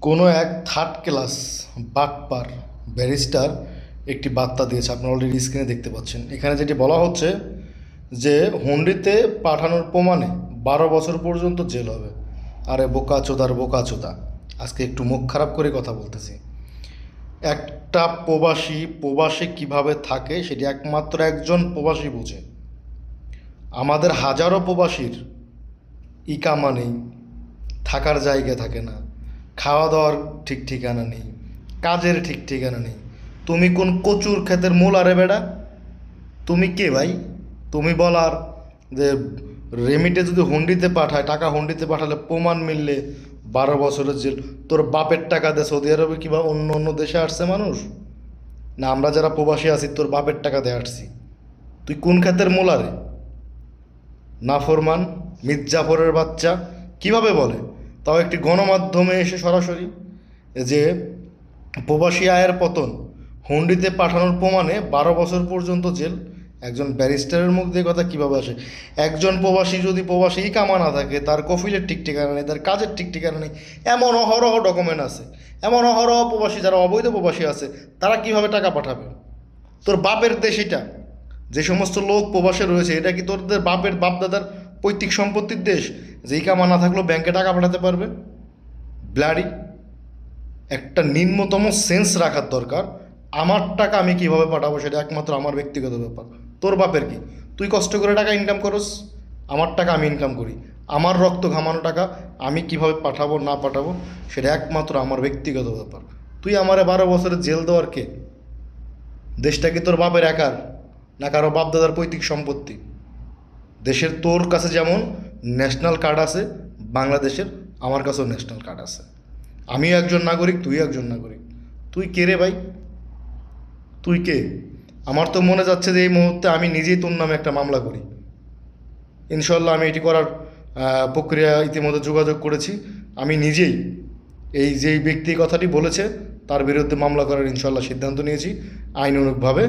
কোনো এক third class বাটপার ব্যারিস্টার একটি বার্তা দিয়েছে, আপনারা অলরেডি স্ক্রিনে দেখতে পাচ্ছেন। এখানে যেটি বলা হচ্ছে যে হুন্ডিতে পাঠানোর প্রমাণে 12 বছর পর্যন্ত জেল হবে। আরে বোকা চোদার বোকা চোদা, আজকে একটু মুখ খারাপ করে কথা বলতেছি। একটা প্রবাসী প্রবাসে কিভাবে থাকে সেটি একমাত্র একজন প্রবাসী বুঝে। আমাদের হাজারো প্রবাসীর ইকামা নেই, থাকার জায়গা থাকে না, খাওয়া দাওয়ার ঠিক ঠিকানা নেই, কাজের ঠিক ঠিকানা নেই। তুমি কোন কচুর ক্ষেতের মূল? আরে বেটা, তুমি কে ভাই? তুমি বলার যে রেমিটে যদি হুন্ডিতে পাঠায়, টাকা হুন্ডিতে পাঠালে প্রমাণ মিললে 12 বছরের জেল। তোর বাপের টাকা দে সৌদি আরবে কিংবা অন্য অন্য দেশে আসছে মানুষ? না আমরা যারা প্রবাসী আছি তোর বাপের টাকা দিয়ে আসছি? তুই কোন ক্ষেতের মোলা রে? নাফরমান, মির্জাফরের বাচ্চা কিভাবে বলে, তাও একটি গণমাধ্যমে এসে সরাসরি যে প্রবাসী আয়ের পতন, হুন্ডিতে পাঠানোর প্রমাণে 12 বছর পর্যন্ত জেল। একজন ব্যারিস্টারের মুখ দিয়ে কথা কীভাবে আসে? একজন প্রবাসী যদি প্রবাসী কামা না থাকে, তার কফিলের ঠিক ঠিকানা নেই, তার কাজের ঠিক ঠিকানা নেই, এমন অহরহ ডকুমেন্ট আছে, এমন অহরহ প্রবাসী যারা অবৈধ প্রবাসী আছে, তারা কিভাবে টাকা পাঠাবে? তোর বাপের দেশ এটা। যে সমস্ত লোক প্রবাসে রয়েছে, এটা কি তোদের বাপের বাপদাদার পৈতৃক সম্পত্তির দেশ যে কামা না থাকলেও ব্যাংকে টাকা পাঠাতে পারবে? ব্লাডি একটা নিম্নতম সেন্স রাখার দরকার। আমার টাকা আমি কিভাবে পাঠাবো সেটা একমাত্র আমার ব্যক্তিগত ব্যাপার। তোর বাপের কি? তুই কষ্ট করে টাকা ইনকাম করস, আমার টাকা আমি ইনকাম করি, আমার রক্ত ঘামানো টাকা আমি কিভাবে পাঠাবো না পাঠাবো সেটা একমাত্র আমার ব্যক্তিগত ব্যাপার। তুই আমারে 12 বছরের জেল দেওয়ার কে? দেশটা কি তোর বাপের একার, না কারো বাপদাদার পৈতৃক সম্পত্তি? দেশের তোর কাছে যেমন ন্যাশনাল কার্ড আছে বাংলাদেশের, আমার কাছেও ন্যাশনাল কার্ড আছে। আমিও একজন নাগরিক, তুই একজন নাগরিক। তুই কে রে ভাই? তুই কে? আমার তো মনে যাচ্ছে যে এই মুহূর্তে আমি নিজেই তোর নামে একটা মামলা করি। ইনশাল্লাহ আমি এটি করার প্রক্রিয়া ইতিমধ্যে যোগাযোগ করেছি। আমি নিজেই এই যেই ব্যক্তি কথাটি বলেছে তার বিরুদ্ধে মামলা করার ইনশাল্লাহ সিদ্ধান্ত নিয়েছি, আইনানুগভাবে,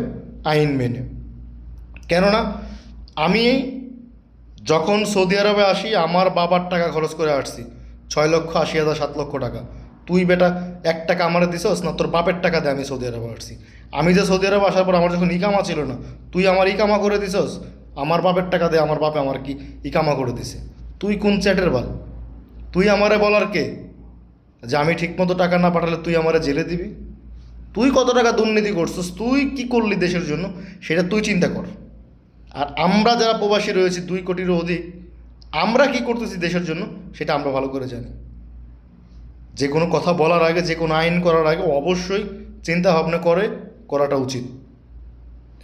আইন মেনে। কেননা আমি যখন সৌদি আরবে আসি আমার বাবার টাকা খরচ করে আসছি, 6,80,000 7 লক্ষ টাকা। তুই বেটা 1 টাকা আমারে দিছস না? তোর বাপের টাকা দিয়ে আমি সৌদি আরবে আসছি। আমি যে সৌদি আরবে আসার পর আমার যখন ইকামা ছিল না, তুই আমার ইকামা করে দিছস। আমার বাপের টাকা দিয়ে আমার বাপে আমার কি ইকামা করে দিছে? তুই কোন চ্যাটের বাল? তুই আমারে বলার কে যে আমি ঠিকমতো টাকা না পাঠালে তুই আমারে জেলে দিবি? তুই কত টাকা দুর্নীতি করছিস, তুই কি করলি দেশের জন্য সেটা তুই চিন্তা কর। আর আমরা যারা প্রবাসী রয়েছি 2 কোটিরও অধিক, আমরা কি করতেছি দেশের জন্য সেটা আমরা ভালো করে জানি। যে কোনো কথা বলার আগে, যে কোনো আইন করার আগে অবশ্যই চিন্তা ভাবনা করে করাটা উচিত।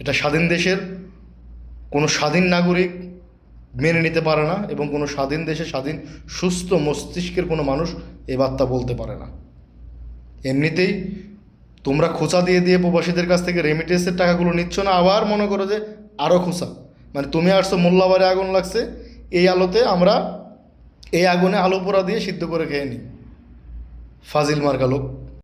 এটা স্বাধীন দেশের কোনো স্বাধীন নাগরিক মেনে নিতে পারে না, এবং কোনো স্বাধীন দেশে স্বাধীন সুস্থ মস্তিষ্কের কোনো মানুষ এ বার্তা বলতে পারে না। এমনিতেই তোমরা খোঁচা দিয়ে দিয়ে প্রবাসীদের কাছ থেকে রেমিটেন্সের টাকাগুলো নিচ্ছ না, আবার মনে করো যে আরও খোঁচা। মানে তুমি আসছো মোল্লাবারে আগুন লাগছে, এই আলোতে আমরা এই আগুনে আলো পোড়া দিয়ে সিদ্ধ করে খেয়ে নিই। ফাজিল মার্কা লোক।